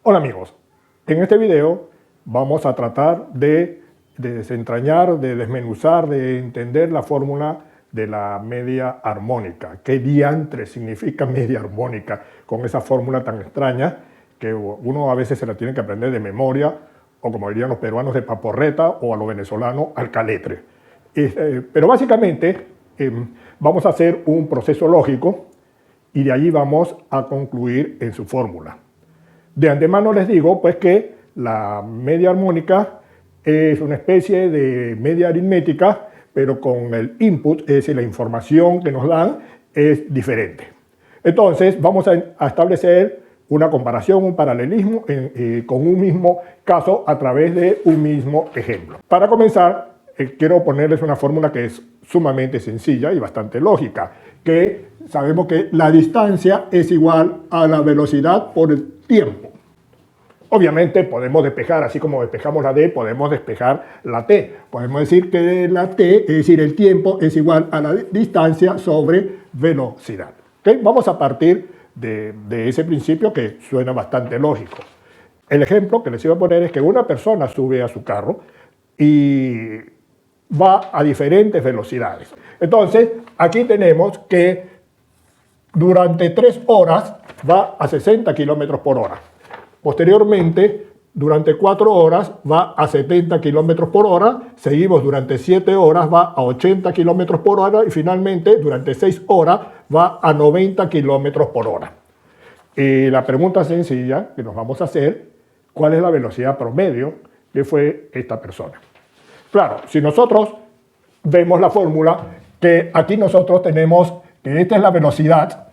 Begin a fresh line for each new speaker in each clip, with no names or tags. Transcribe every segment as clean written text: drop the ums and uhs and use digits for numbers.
Hola amigos, en este video vamos a tratar de desentrañar, de desmenuzar, de entender la fórmula de la media armónica. ¿Qué diantre significa media armónica con esa fórmula tan extraña que uno a veces se la tiene que aprender de memoria, o como dirían los peruanos, de paporreta, o a los venezolanos al caletre? Pero básicamente vamos a hacer un proceso lógico y de allí vamos a concluir en su fórmula. De antemano les digo pues que la media armónica es una especie de media aritmética, pero con el input, es decir, la información que nos dan es diferente. Entonces vamos a establecer una comparación, un paralelismo con un mismo caso a través de un mismo ejemplo. Para comenzar, quiero ponerles una fórmula que es sumamente sencilla y bastante lógica, que sabemos que la distancia es igual a la velocidad por el tiempo. Obviamente podemos despejar, así como despejamos la D, podemos despejar la T. Podemos decir que la T, es decir, el tiempo, es igual a la distancia sobre velocidad. ¿Okay? Vamos a partir de ese principio que suena bastante lógico. El ejemplo que les iba a poner es que una persona sube a su carro y va a diferentes velocidades. Entonces, aquí tenemos que durante 3 horas va a 60 kilómetros por hora. Posteriormente, durante 4 horas va a 70 kilómetros por hora. Seguimos durante 7 horas, va a 80 kilómetros por hora. Y finalmente, durante 6 horas, va a 90 kilómetros por hora. Y la pregunta sencilla que nos vamos a hacer, ¿cuál es la velocidad promedio que fue esta persona? Claro, si nosotros vemos la fórmula, que aquí nosotros tenemos que esta es la velocidad,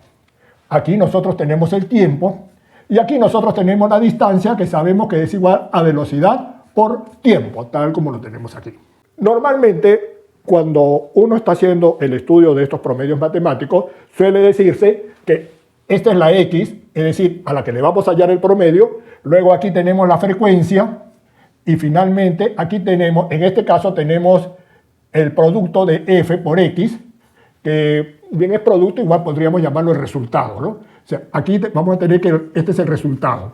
aquí nosotros tenemos el tiempo, y aquí nosotros tenemos la distancia, que sabemos que es igual a velocidad por tiempo, tal como lo tenemos aquí. Normalmente, cuando uno está haciendo el estudio de estos promedios matemáticos, suele decirse que esta es la X, es decir, a la que le vamos a hallar el promedio. Luego aquí tenemos la frecuencia. Y finalmente, aquí tenemos, en este caso tenemos el producto de F por X, que bien es producto, igual podríamos llamarlo el resultado, ¿no? O sea, aquí vamos a tener que este es el resultado.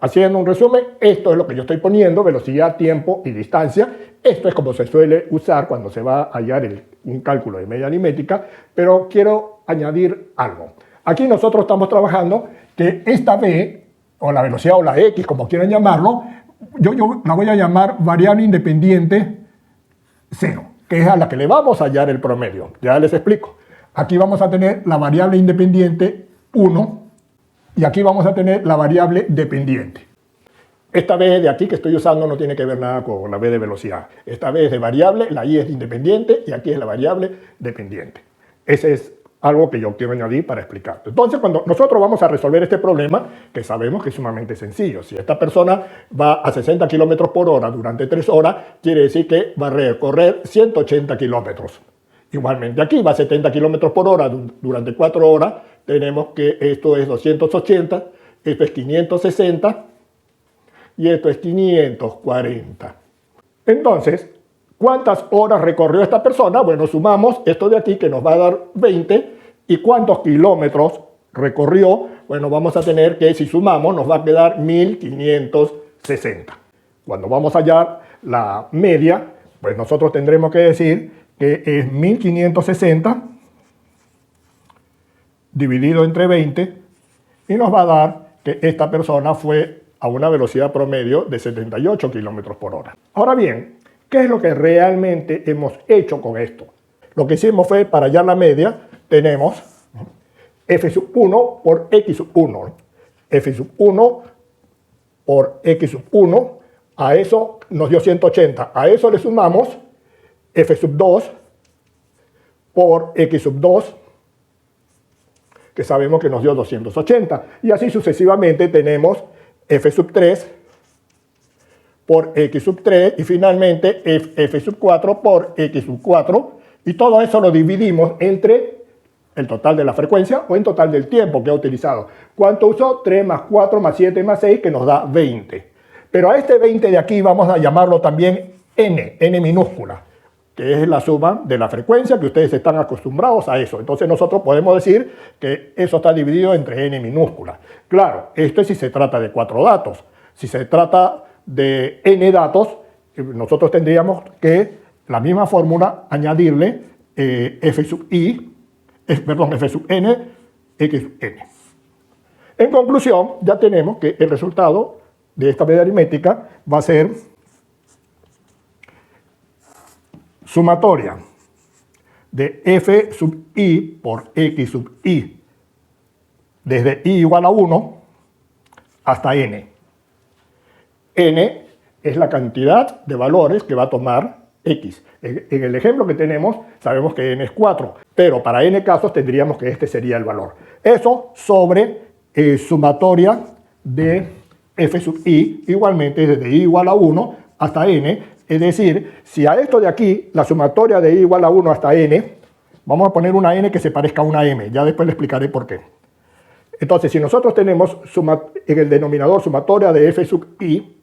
Haciendo un resumen, esto es lo que yo estoy poniendo, velocidad, tiempo y distancia. Esto es como se suele usar cuando se va a hallar un cálculo de media aritmética, pero quiero añadir algo. Aquí nosotros estamos trabajando que esta B, o la velocidad o la X, como quieran llamarlo, yo la voy a llamar variable independiente 0, que es a la que le vamos a hallar el promedio. Ya les explico. Aquí vamos a tener la variable independiente 1 y aquí vamos a tener la variable dependiente. Esta B de aquí que estoy usando no tiene que ver nada con la B de velocidad. Esta B es de variable, la I es de independiente y aquí es la variable dependiente. Ese es algo que yo quiero añadir para explicar. Entonces, cuando nosotros vamos a resolver este problema, que sabemos que es sumamente sencillo, si esta persona va a 60 kilómetros por hora durante 3 horas, quiere decir que va a recorrer 180 kilómetros. Igualmente aquí va a 70 kilómetros por hora durante 4 horas, tenemos que esto es 280, esto es 560 y esto es 540. Entonces, ¿cuántas horas recorrió esta persona? Bueno, sumamos esto de aquí que nos va a dar 20. ¿Y cuántos kilómetros recorrió? Bueno, vamos a tener que, si sumamos, nos va a quedar 1560. Cuando vamos a hallar la media, pues nosotros tendremos que decir que es 1560 dividido entre 20 y nos va a dar que esta persona fue a una velocidad promedio de 78 kilómetros por hora. Ahora bien, ¿qué es lo que realmente hemos hecho con esto? Lo que hicimos fue, para hallar la media, tenemos F1 por X1. F1 por X1, a eso nos dio 180. A eso le sumamos F2 por X2, que sabemos que nos dio 280. Y así sucesivamente tenemos F3 por X3 y finalmente F4 por X4. Y todo eso lo dividimos entre el total de la frecuencia o en total del tiempo que ha utilizado. ¿Cuánto usó? 3 más 4 más 7 más 6, que nos da 20. Pero a este 20 de aquí vamos a llamarlo también N minúscula. que es la suma de la frecuencia, que ustedes están acostumbrados a eso. Entonces nosotros podemos decir que eso está dividido entre n minúscula. Claro, esto es si se trata de 4 datos. Si se trata de n datos, nosotros tendríamos que la misma fórmula añadirle f sub n, x sub n. En conclusión, ya tenemos que el resultado de esta media aritmética va a ser sumatoria de f sub i por x sub i desde i igual a 1 hasta n. N es la cantidad de valores que va a tomar x. En el ejemplo que tenemos sabemos que n es 4, pero para n casos tendríamos que este sería el valor. Eso sobre sumatoria de f sub i, igualmente desde i igual a 1 hasta n. Es decir, si a esto de aquí, la sumatoria de i igual a 1 hasta n, vamos a poner una n que se parezca a una m, ya después le explicaré por qué. Entonces, si nosotros tenemos en el denominador sumatoria de f sub i,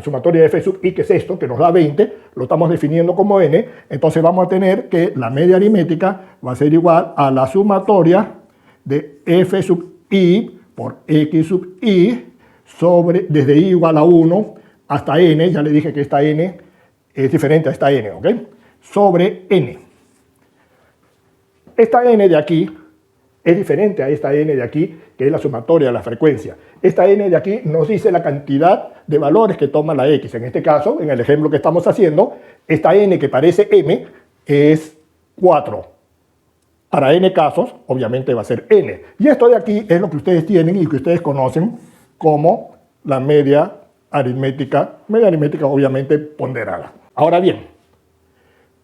sumatoria de f sub i, que es esto, que nos da 20, lo estamos definiendo como n, entonces vamos a tener que la media aritmética va a ser igual a la sumatoria de f sub i por x sub i sobre, desde i igual a 1 hasta n, ya le dije que esta n es diferente a esta n, ¿ok? Sobre n. Esta n de aquí es diferente a esta n de aquí, que es la sumatoria de la frecuencia. Esta n de aquí nos dice la cantidad de valores que toma la x. En este caso, en el ejemplo que estamos haciendo, esta n que parece m es 4. Para n casos, obviamente va a ser n. Y esto de aquí es lo que ustedes tienen y que ustedes conocen como la media aritmética obviamente ponderada. Ahora bien,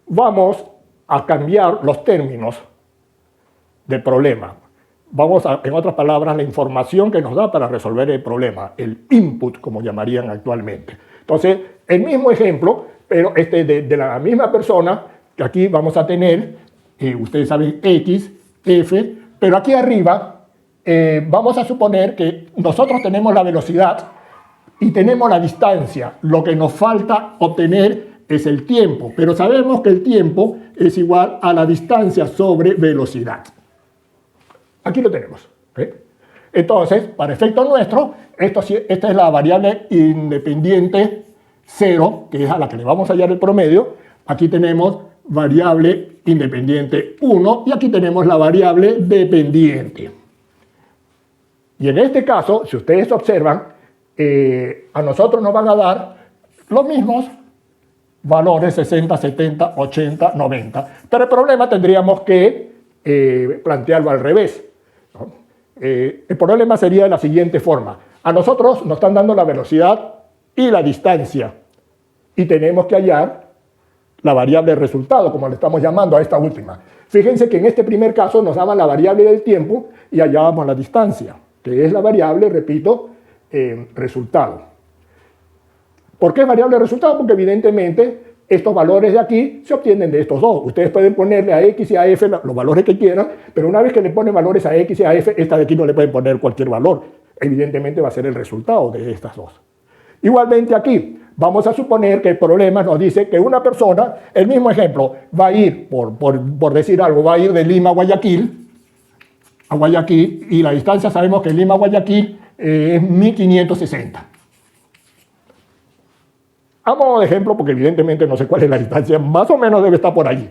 vamos a cambiar los términos del problema. En otras palabras, la información que nos da para resolver el problema, el input, como llamarían actualmente. Entonces, el mismo ejemplo, pero de la misma persona, que aquí vamos a tener, ustedes saben, x, f, pero aquí arriba vamos a suponer que nosotros tenemos la velocidad y tenemos la distancia. Lo que nos falta obtener es el tiempo, pero sabemos que el tiempo es igual a la distancia sobre velocidad. Aquí lo tenemos. Entonces, para efecto nuestro, esta es la variable independiente 0, que es a la que le vamos a hallar el promedio. Aquí tenemos variable independiente 1 y aquí tenemos la variable dependiente. Y en este caso, si ustedes observan, a nosotros nos van a dar los mismos valores 60, 70, 80, 90. Pero el problema tendríamos que plantearlo al revés, ¿no? El problema sería de la siguiente forma. A nosotros nos están dando la velocidad y la distancia y tenemos que hallar la variable resultado, como le estamos llamando a esta última. Fíjense que en este primer caso nos daban la variable del tiempo y hallábamos la distancia, que es la variable, repito, resultado. ¿Por qué variable resultado? Porque evidentemente estos valores de aquí se obtienen de estos dos. Ustedes pueden ponerle a x y a f los valores que quieran, pero una vez que le ponen valores a x y a f, esta de aquí no le pueden poner cualquier valor. Evidentemente va a ser el resultado de estas dos. Igualmente aquí, vamos a suponer que el problema nos dice que una persona, el mismo ejemplo, va a ir, por decir algo, va a ir de Lima a Guayaquil, y la distancia sabemos que Lima a Guayaquil es 1560. A modo de ejemplo, porque evidentemente no sé cuál es la distancia, más o menos debe estar por allí.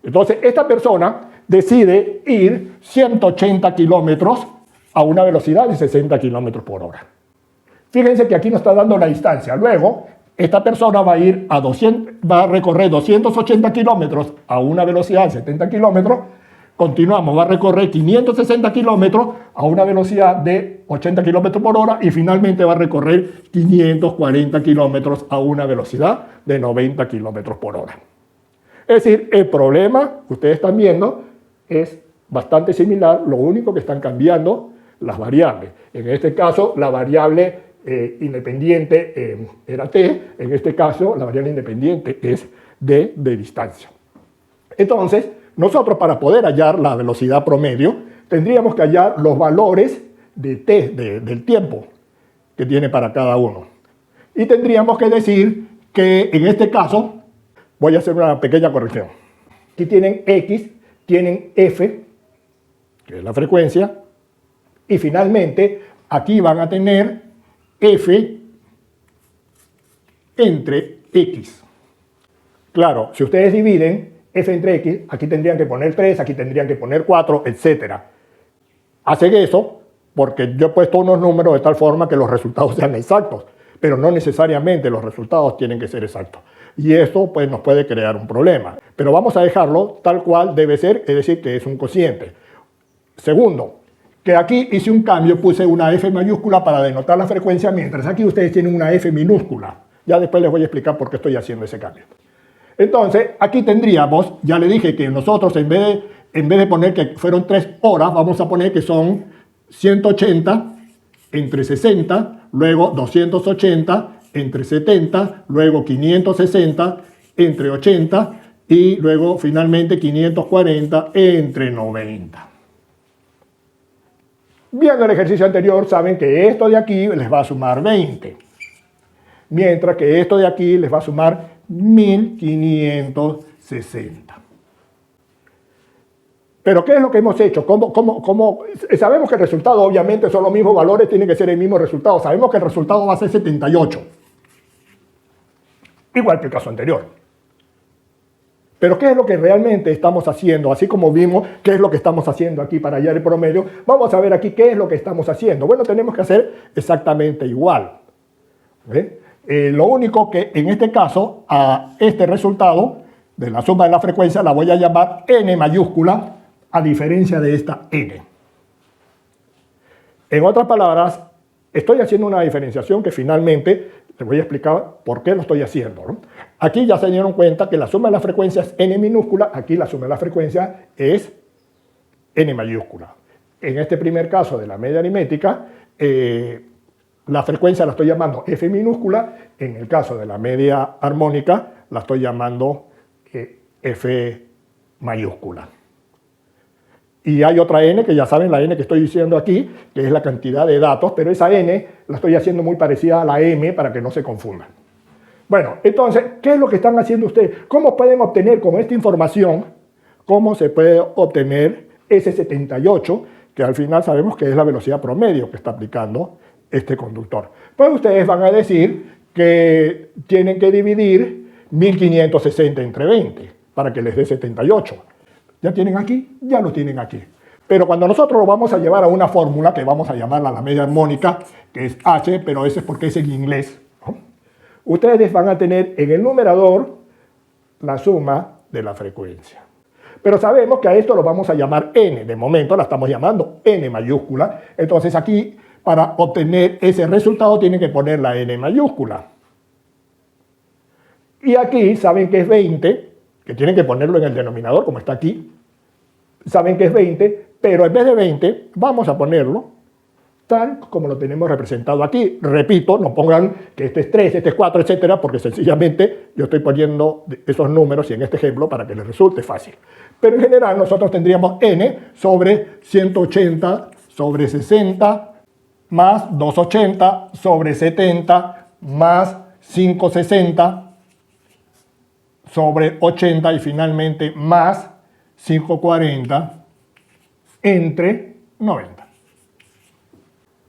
Entonces, esta persona decide ir 180 kilómetros a una velocidad de 60 kilómetros por hora. Fíjense que aquí nos está dando la distancia. Luego, esta persona va a recorrer 280 kilómetros a una velocidad de 70 kilómetros. Continuamos, va a recorrer 560 kilómetros a una velocidad de 80 kilómetros por hora y finalmente va a recorrer 540 kilómetros a una velocidad de 90 kilómetros por hora. Es decir, el problema que ustedes están viendo es bastante similar, lo único que están cambiando las variables. En este caso, la variable independiente era t, en este caso, la variable independiente es d de distancia. Entonces, nosotros para poder hallar la velocidad promedio, tendríamos que hallar los valores de t, del tiempo que tiene para cada uno. Y tendríamos que decir que en este caso, voy a hacer una pequeña corrección. Aquí tienen X, tienen F, que es la frecuencia, y finalmente aquí van a tener F entre X. Claro, si ustedes dividen F entre X, aquí tendrían que poner 3, aquí tendrían que poner 4, etc. Hacen eso porque yo he puesto unos números de tal forma que los resultados sean exactos, pero no necesariamente los resultados tienen que ser exactos. Y esto pues nos puede crear un problema. Pero vamos a dejarlo tal cual debe ser, es decir, que es un cociente. Segundo, que aquí hice un cambio, puse una F mayúscula para denotar la frecuencia, mientras aquí ustedes tienen una F minúscula. Ya después les voy a explicar por qué estoy haciendo ese cambio. Entonces, aquí tendríamos, ya le dije que nosotros en vez de poner que fueron 3 horas, vamos a poner que son 180 entre 60, luego 280 entre 70, luego 560 entre 80 y luego finalmente 540 entre 90. Viendo el ejercicio anterior, saben que esto de aquí les va a sumar 20, mientras que esto de aquí les va a sumar 1560. Pero ¿qué es lo que hemos hecho? ¿Cómo? Sabemos que el resultado obviamente son los mismos valores, tiene que ser el mismo resultado. Sabemos que el resultado va a ser 78. Igual que el caso anterior. Pero ¿qué es lo que realmente estamos haciendo? Así como vimos qué es lo que estamos haciendo aquí para hallar el promedio, vamos a ver aquí qué es lo que estamos haciendo. Bueno, tenemos que hacer exactamente igual. Lo único que en este caso, a este resultado de la suma de la frecuencia la voy a llamar n mayúscula, a diferencia de esta n. En otras palabras, estoy haciendo una diferenciación que finalmente les voy a explicar por qué lo estoy haciendo, ¿no? Aquí ya se dieron cuenta que la suma de la frecuencia es n minúscula, aquí la suma de la frecuencia es n mayúscula. En este primer caso de la media aritmética, la frecuencia la estoy llamando f minúscula, en el caso de la media armónica la estoy llamando f mayúscula. Y hay otra n que ya saben, la n que estoy diciendo aquí, que es la cantidad de datos, pero esa n la estoy haciendo muy parecida a la m para que no se confundan. Bueno, entonces, ¿qué es lo que están haciendo ustedes? ¿Cómo pueden obtener con esta información, cómo se puede obtener ese 78, que al final sabemos que es la velocidad promedio que está aplicando este conductor? Pues ustedes van a decir que tienen que dividir 1560 entre 20 para que les dé 78. ¿Ya tienen aquí? Ya lo tienen aquí. Pero cuando nosotros lo vamos a llevar a una fórmula que vamos a llamarla la media armónica, que es H, pero ese es porque es en inglés, ¿no? Ustedes van a tener en el numerador la suma de la frecuencia. Pero sabemos que a esto lo vamos a llamar n. De momento la estamos llamando n mayúscula. Entonces aquí, para obtener ese resultado, tienen que poner la n mayúscula. Y aquí saben que es 20, que tienen que ponerlo en el denominador, como está aquí. Saben que es 20, pero en vez de 20, vamos a ponerlo tal como lo tenemos representado aquí. Repito, no pongan que este es 3, este es 4, etcétera, porque sencillamente yo estoy poniendo esos números y en este ejemplo para que les resulte fácil. Pero en general nosotros tendríamos n sobre 180 sobre 60 más 280 sobre 70 más 560 sobre 80 y finalmente más 540 entre 90.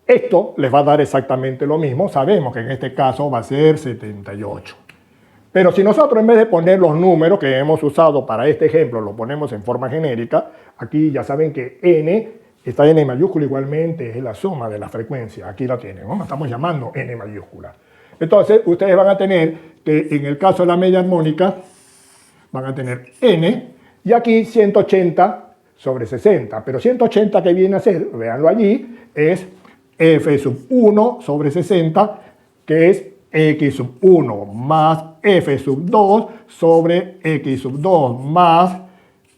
Esto les va a dar exactamente lo mismo. Sabemos que en este caso va a ser 78. Pero si nosotros en vez de poner los números que hemos usado para este ejemplo, lo ponemos en forma genérica, aquí ya saben que n, esta n mayúscula igualmente es la suma de la frecuencia. Aquí la tienen, ¿no? La estamos llamando n mayúscula. Entonces, ustedes van a tener que en el caso de la media armónica, van a tener n, y aquí 180 sobre 60. Pero 180 que viene a ser, véanlo allí, es f sub 1 sobre 60, que es x sub 1 más f sub 2 sobre x sub 2 más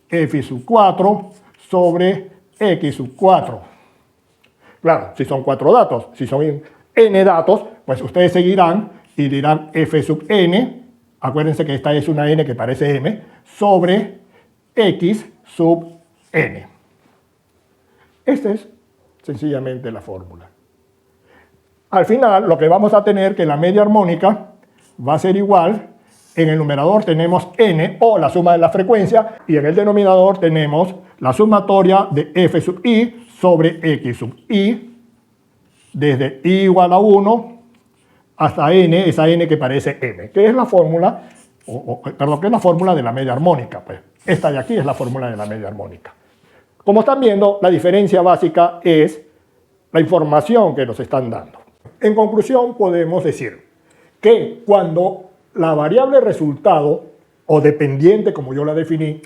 f sub 4 sobre x sub 4. Claro, si son 4 datos, si son n datos, pues ustedes seguirán y dirán f sub n, acuérdense que esta es una n que parece m, sobre x sub n. Esta es sencillamente la fórmula. Al final, lo que vamos a tener que la media armónica va a ser igual En el numerador tenemos n, o la suma de la frecuencia, y en el denominador tenemos la sumatoria de f sub i sobre x sub i, desde i igual a 1 hasta n, esa n que parece m, que es la fórmula, que es la fórmula de la media armónica. Pues. Esta de aquí es la fórmula de la media armónica. Como están viendo, la diferencia básica es la información que nos están dando. En conclusión, podemos decir que cuando la variable resultado, o dependiente, como yo la definí,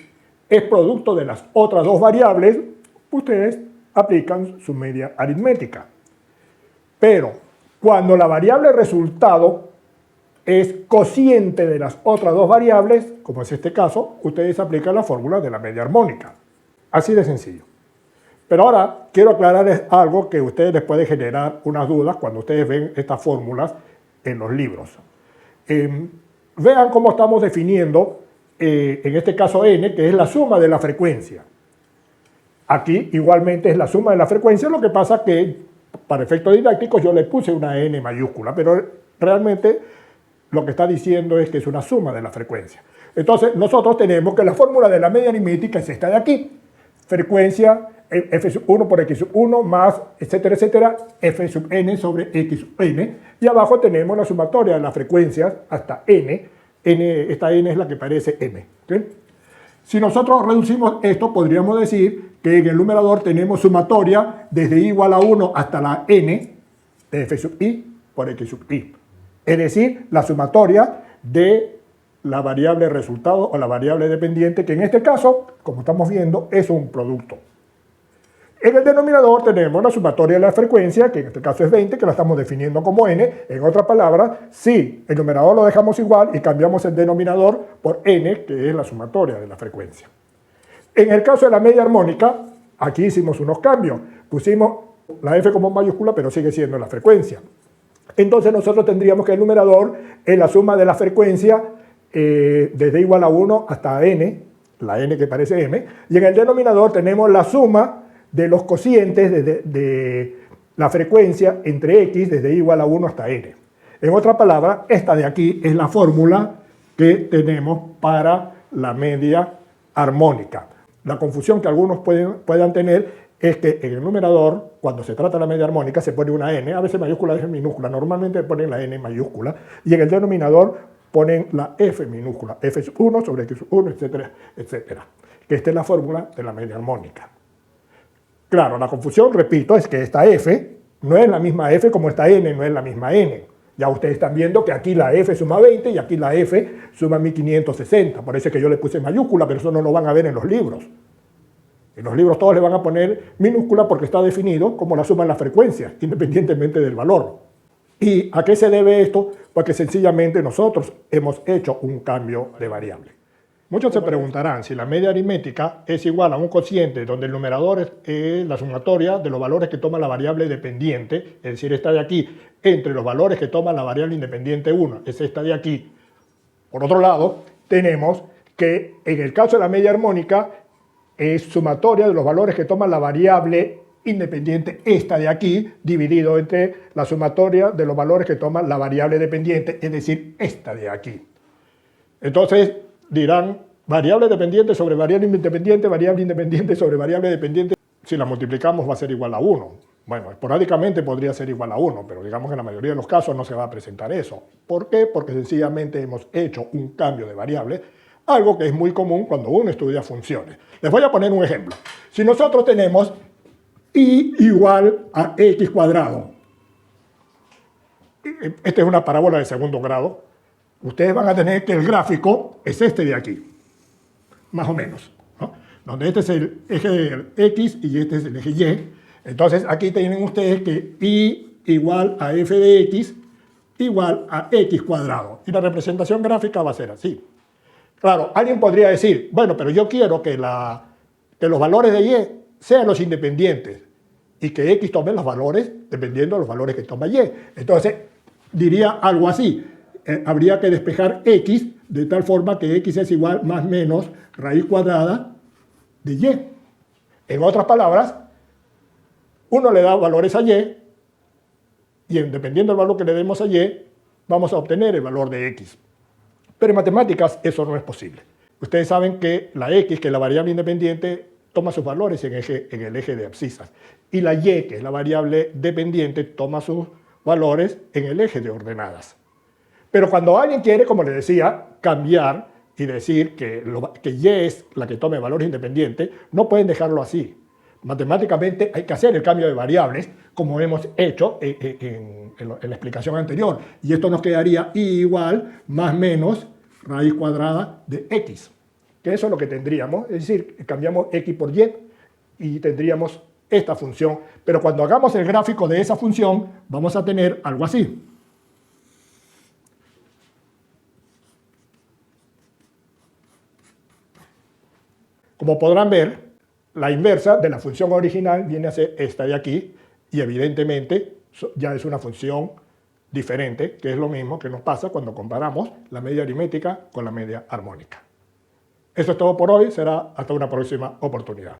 es producto de las otras dos variables, ustedes aplican su media aritmética. Pero cuando la variable resultado es cociente de las otras dos variables, como es este caso, ustedes aplican la fórmula de la media armónica. Así de sencillo. Pero ahora quiero aclararles algo que a ustedes les puede generar unas dudas cuando ustedes ven estas fórmulas en los libros. Vean cómo estamos definiendo, en este caso n, que es la suma de la frecuencia. Aquí igualmente es la suma de la frecuencia, lo que pasa que para efectos didácticos yo le puse una n mayúscula, pero realmente lo que está diciendo es que es una suma de la frecuencia. Entonces nosotros tenemos que la fórmula de la media aritmética es esta de aquí. Frecuencia f sub 1 por x sub 1 más, etcétera, etcétera, f sub n sobre x sub n. Y abajo tenemos la sumatoria de las frecuencias hasta n. Esta n es la que parece m. ¿Sí? Si nosotros reducimos esto, podríamos decir que en el numerador tenemos sumatoria desde i igual a 1 hasta la n de f sub i por x sub i. Es decir, la sumatoria de la variable resultado o la variable dependiente, que en este caso, como estamos viendo, es un producto. En el denominador tenemos la sumatoria de la frecuencia, que en este caso es 20, que la estamos definiendo como n. En otras palabras, si el numerador lo dejamos igual y cambiamos el denominador por n, que es la sumatoria de la frecuencia. En el caso de la media armónica, aquí hicimos unos cambios. Pusimos la f como mayúscula, pero sigue siendo la frecuencia. Entonces nosotros tendríamos que el numerador es la suma de la frecuencia desde igual a 1 hasta n, la n que parece m, y en el denominador tenemos la suma de los cocientes de la frecuencia entre x desde i igual a 1 hasta n. En otras palabras, esta de aquí es la fórmula que tenemos para la media armónica. La confusión que algunos puedan tener es que en el numerador, cuando se trata de la media armónica, se pone una n, a veces mayúscula, a veces minúscula, normalmente ponen la n mayúscula, y en el denominador ponen la f minúscula, f sub 1 sobre x sub 1, etcétera, etcétera. Que esta es la fórmula de la media armónica. Claro, la confusión, repito, es que esta f no es la misma f como esta n no es la misma n. Ya ustedes están viendo que aquí la f suma 20 y aquí la f suma 1560. Por eso es que yo le puse mayúscula, pero eso no lo van a ver en los libros. En los libros todos le van a poner minúscula porque está definido como la suma de las frecuencias, independientemente del valor. ¿Y a qué se debe esto? Porque sencillamente nosotros hemos hecho un cambio de variable. Muchos se preguntarán si la media aritmética es igual a un cociente donde el numerador es la sumatoria de los valores que toma la variable dependiente, es decir, esta de aquí, entre los valores que toma la variable independiente 1, es esta de aquí. Por otro lado, tenemos que en el caso de la media armónica es sumatoria de los valores que toma la variable independiente, esta de aquí, dividido entre la sumatoria de los valores que toma la variable dependiente, es decir, esta de aquí. Entonces dirán, variable dependiente sobre variable independiente sobre variable dependiente, si la multiplicamos va a ser igual a 1. Bueno, esporádicamente podría ser igual a 1, pero digamos que en la mayoría de los casos no se va a presentar eso. ¿Por qué? Porque sencillamente hemos hecho un cambio de variable, algo que es muy común cuando uno estudia funciones. Les voy a poner un ejemplo. Si nosotros tenemos y igual a x cuadrado. Esta es una parábola de segundo grado. Ustedes van a tener que el gráfico es este de aquí, más o menos, ¿no? Donde este es el eje de x y este es el eje y. Entonces aquí tienen ustedes que y igual a f de x igual a x cuadrado. Y la representación gráfica va a ser así. Claro, alguien podría decir, bueno, pero yo quiero que los valores de y sean los independientes y que x tome los valores dependiendo de los valores que toma y. Entonces, diría algo así. Habría que despejar x de tal forma que x es igual más menos raíz cuadrada de y. En otras palabras, uno le da valores a y dependiendo del valor que le demos a y, vamos a obtener el valor de x. Pero en matemáticas eso no es posible. Ustedes saben que la x, que es la variable independiente, toma sus valores en el eje de abscisas. Y la y, que es la variable dependiente, toma sus valores en el eje de ordenadas. Pero cuando alguien quiere, como les decía, cambiar y decir que y es la que tome valores independientes, no pueden dejarlo así. Matemáticamente hay que hacer el cambio de variables, como hemos hecho en la explicación anterior. Y esto nos quedaría y igual más menos raíz cuadrada de x. Que eso es lo que tendríamos, es decir, cambiamos x por y tendríamos esta función. Pero cuando hagamos el gráfico de esa función, vamos a tener algo así. Como podrán ver, la inversa de la función original viene a ser esta de aquí, y evidentemente ya es una función diferente, que es lo mismo que nos pasa cuando comparamos la media aritmética con la media armónica. Eso es todo por hoy, será hasta una próxima oportunidad.